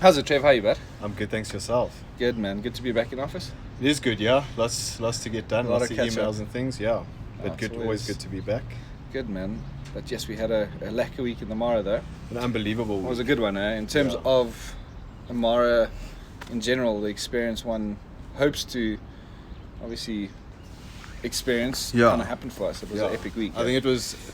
How's it, Trev? How you, bud? I'm good, thanks yourself. Good, man. Good to be back in office. It is good, yeah. Lots to get done, A lot lots of of catch up. emails and things, yeah. But it's good, always always- good to be back. Good, man. But yes, we had a lacquer week in the Mara, though. An unbelievable It was a week. good one, eh? In terms Yeah. of the Mara in general, the experience one hopes to obviously experience Yeah. kind of happened for us. It was an epic week. I think it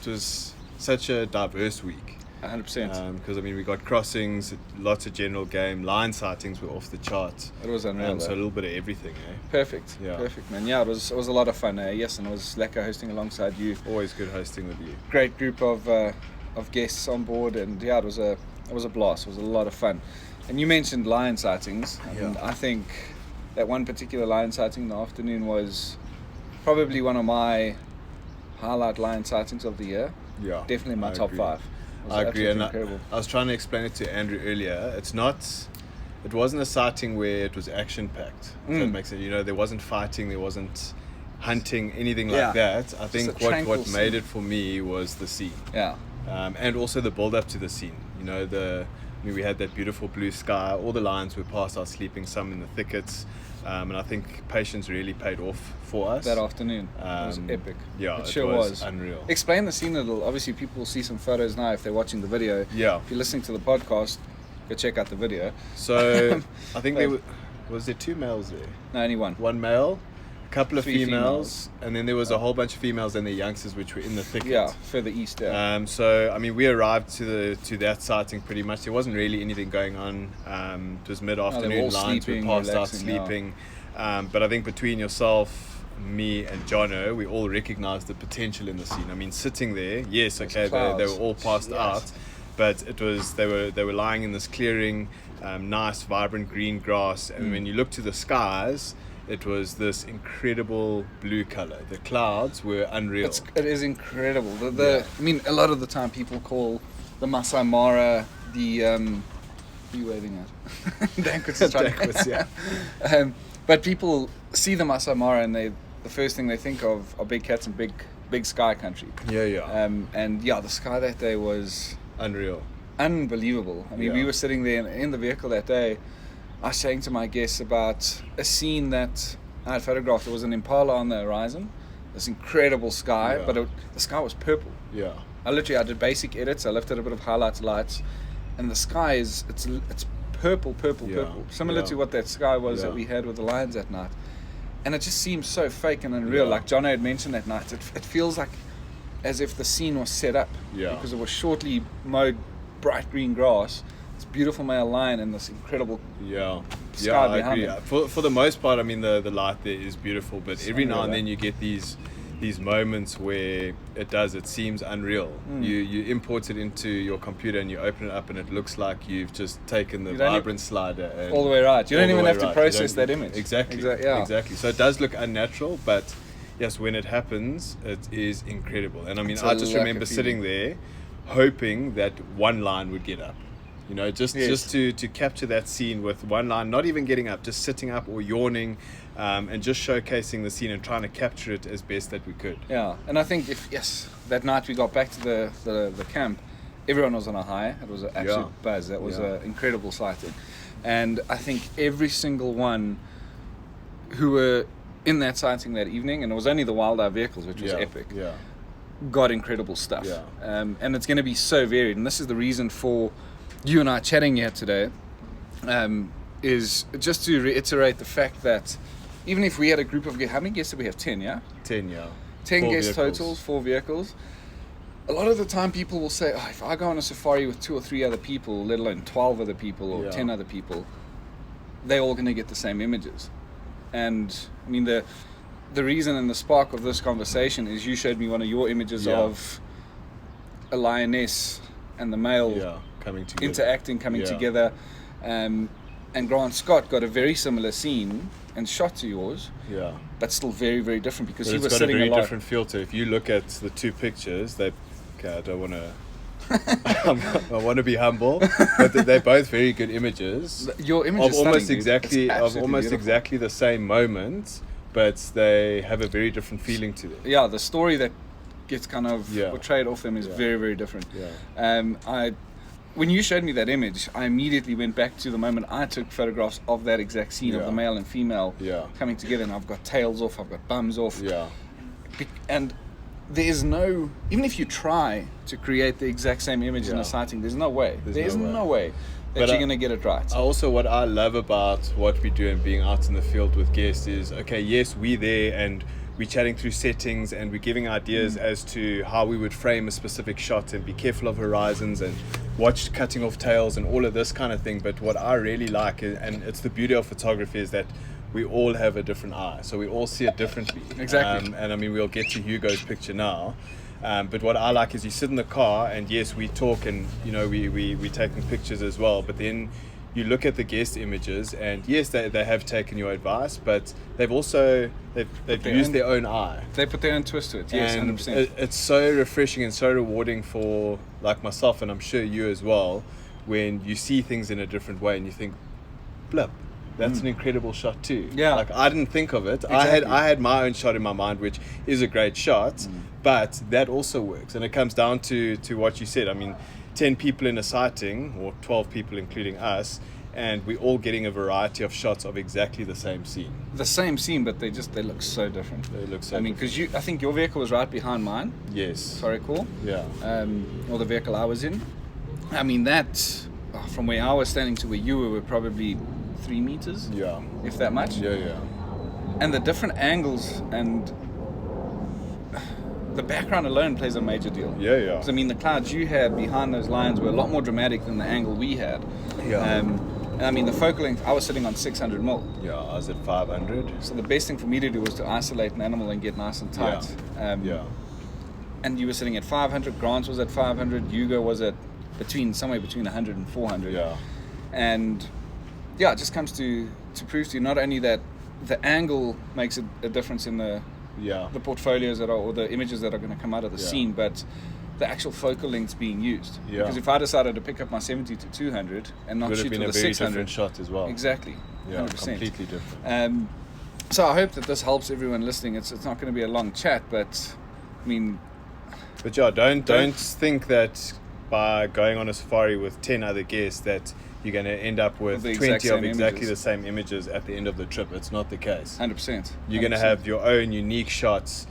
was such a diverse week. 100%. Because we got crossings, lots of general game, line sightings were off the charts. It was unreal. So a though. little bit of everything, eh? Perfect. Yeah. Perfect, man. Yeah, it was a lot of fun, eh? Yes, and it was lekker hosting alongside you. Always good hosting with you. Great group of guests on board, and yeah, it was a blast. It was a lot of fun. And you mentioned lion sightings, and Yeah. I think that one particular lion sighting in the afternoon was probably one of my highlight lion sightings of the year. Yeah. Definitely my I top agree. 5. It was I agree, absolutely and incredible. I was trying to explain it to Andrew earlier. It wasn't a sighting where it was action packed. If that makes sense. There wasn't fighting, there wasn't hunting, anything Yeah. like that. I Just think a what tranquil made scene. it for me was the scene, Yeah, and also the build up to the scene. We had that beautiful blue sky. All the lions were past us, sleeping, some in the thickets, and I think patience really paid off for us. that afternoon it was epic. Yeah, it sure was. unreal. Explain the scene a little. Obviously, people will see some photos now if they're watching the video. Yeah. If you're listening to the podcast, go check out the video. So I think was there 2 males there. No, only one. One male, a couple of 3 females, and then there was a whole bunch of females and their youngsters which were in the thicket. Yeah, further east. Yeah. We arrived to that sighting pretty much. There wasn't really anything going on. It was mid-afternoon. all Lions were sleeping, passed out relaxing, yeah. sleeping. But I think between yourself, me, and Jono, we all recognised the potential in the scene. Sitting there, yes, okay, they were all passed Yes. out, but they were lying in this clearing, nice, vibrant green grass, and when you look to the skies, it was this incredible blue color. The clouds were unreal. It is incredible. A lot of the time people call the Masai Mara the who are you waving at? Dankwitz is trying Dankwitz, yeah. But people see the Masai Mara and the first thing they think of are big cats and big sky country. Yeah. And yeah, the sky that day was Unreal. unbelievable. We Yeah. were sitting there in the vehicle that day. I was saying to my guests about a scene that I had photographed. There was an impala on the horizon, this incredible sky, Yeah. but the sky was purple. Yeah. I did basic edits. I lifted a bit of highlights, lights, and the sky it's purple, Yeah. similar Yeah. to what that sky was Yeah. that we had with the lions that night. And it just seems so fake and unreal. Yeah. Like Jono had mentioned that night, it feels like as if the scene was set up. Yeah. Because it was shortly mowed, bright green grass, this beautiful male lion, and this incredible Yeah. sky I behind agree. them. For the most part, the light there is beautiful, but It's every now unreal, and eh? then you get these moments where it seems unreal. You import it into your computer and you open it up and it looks like you've just taken the You don't vibrant slider and all the way right. You all don't the even way have to right. process You that don't- image. Exactly. Yeah. Exactly. So it does look unnatural, but yes, when it happens, it is incredible. And It's I a just lack remember of sitting there hoping that one line would get up. Just to capture that scene with one line, not even getting up, just sitting up or yawning, and just showcasing the scene and trying to capture it as best that we could. Yeah, and I think that night we got back to the camp, everyone was on a high. It was an absolute buzz. That was Yeah. an incredible sighting, and I think every single one who were in that sighting that evening, and it was only the Wild Eye vehicles, which was epic, Yeah. got incredible stuff. Yeah. And it's going to be so varied, and this is the reason for you and I chatting here today, is just to reiterate the fact that even if we had a group of guests, how many guests did we have? 10, yeah? 10, yeah. 10 4 guest vehicles. totals, 4 vehicles. A lot of the time people will say, if I go on a safari with 2 or 3 other people, let alone 12 other people or Yeah. 10 other people, they're all going to get the same images. And the reason and the spark of this conversation is you showed me one of your images Yeah. of a lioness and the male Yeah, coming together. interacting, coming Yeah. together. And Grant Scott got a very similar scene and shot to yours, Yeah. but still very, very different because But he it's was got a sitting very a lot. different filter. If you look at the 2 pictures, I don't want to. I want to be humble, but they're both very good images. Your image of is almost stunning, dude. exactly It's of absolutely almost beautiful. exactly the same moment, but they have a very different feeling to them. Yeah, the story that gets kind of Yeah. portrayed off them is Yeah. very, very different. Yeah. when you showed me that image, I immediately went back to the moment I took photographs of that exact scene of the male and female coming together, and I've got tails off, I've got bums off. And there's no, even if you try to create the exact same image in a sighting, there's no way. There's no way that you're going to get it right. Also, what I love about what we do and being out in the field with guests is, okay, yes, we're there and we're chatting through settings and we're giving ideas as to how we would frame a specific shot and be careful of horizons and watch cutting off tails and all of this kind of thing. But what I really like, and it's the beauty of photography, is that we all have a different eye, so we all see it differently. Exactly. And I mean, we'll get to Hugo's picture now. But what I like is you sit in the car and yes, we talk and we're taking pictures as well, but then you look at the guest images and yes, they have taken your advice, but they've also they've used their own eye. They put their own twist to it. Yes, and 100%. It's so refreshing and so rewarding for like myself, and I'm sure you as well, when you see things in a different way and you think, blip, that's an incredible shot too. Yeah. Like I didn't think of it. Exactly. I had my own shot in my mind, which is a great shot, but that also works. And it comes down to what you said. I mean, 10 people in a sighting, or 12 people including us, and we're all getting a variety of shots of exactly the same scene. The same scene, but they look so different. They look so I mean, because I think your vehicle was right behind mine. Yes. Sorry, cool. Yeah. Or the vehicle I was in. I mean, that from where I was standing to where you were probably 3 meters. Yeah. If that much. Yeah. And the different angles and the background alone plays a major deal. Yeah. Because I mean, the clouds you had behind those lines were a lot more dramatic than the angle we had. Yeah. And I mean, the focal length, I was sitting on 600 mil. Yeah, I was at 500. So the best thing for me to do was to isolate an animal and get nice and tight. Yeah. And you were sitting at 500, Grant was at 500, Hugo was at somewhere between 100 and 400. Yeah. And yeah, it just comes to prove to you not only that the angle makes a difference in the portfolios or the images that are going to come out of the scene, but the actual focal lengths being used. Yeah. Because if I decided to pick up my 70 to 200 and not shoot to the 600, would have been a very different shot as well. Exactly. Yeah, 100%. completely different. So I hope that this helps everyone listening. It's not going to be a long chat, but I mean, but yeah, don't think that by going on a safari with 10 other guests that you're going to end up with 20 of exactly the same images at the end of the trip. It's not the case. 100%. You're going to have your own unique shots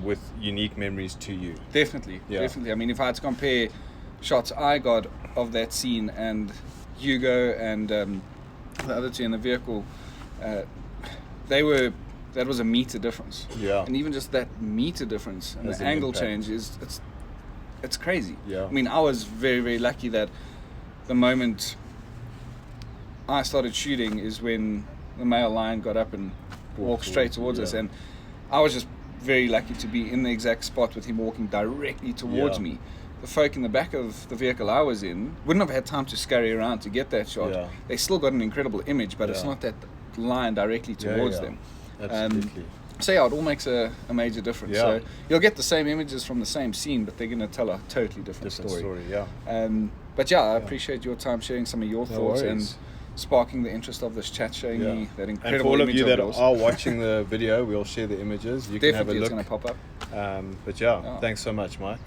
with unique memories to you. Definitely. I mean, if I had to compare shots I got of that scene and Hugo and the other two in the vehicle, that was a meter difference. Yeah. And even just that meter difference and the angle change it's crazy. Yeah. I mean, I was very, very lucky that the moment I started shooting is when the male lion got up and walked straight towards us, and I was just very lucky to be in the exact spot with him walking directly towards me. The folk in the back of the vehicle I was in wouldn't have had time to scurry around to get that shot. Yeah. They still got an incredible image, but it's not that line directly towards them. Absolutely. So yeah, it all makes a major difference. Yeah. So you'll get the same images from the same scene, but they're going to tell a totally different story. But yeah, I appreciate your time sharing some of your thoughts and sparking the interest of this chat, showing me that incredible image. And for all of you that yours. are watching the video, we'll share the images. You can have a look. It's going to pop up. But thanks so much, Mike.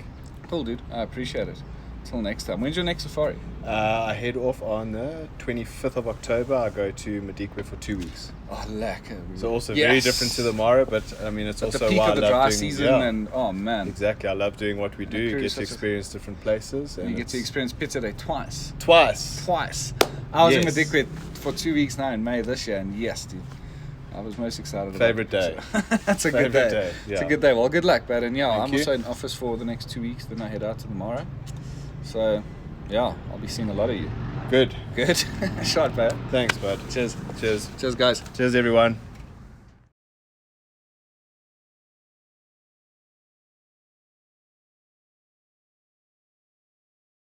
Cool, dude. I appreciate it. Till next time. When's your next safari? I head off on the 25th of October. I go to Madikwe for 2 weeks. Oh, lekker. So also very different to the Mara, but I mean, it's also the peak why of the I love dry doing, season, and oh man. Exactly, I love doing what we do. You get to experience different places. And you get to experience Pizza Day twice. Twice. I was in Madikwe for 2 weeks now in May this year, and yes, dude. I was most excited about Favorite day. That's a good day. Yeah. It's a good day. Well, good luck, bud. And Thank I'm you. also in office for the next 2 weeks. Then I head out to the Mara. So, yeah, I'll be seeing a lot of you. Good. Shot, bud. Thanks, bud. Cheers. Cheers. Cheers, guys. Cheers, everyone.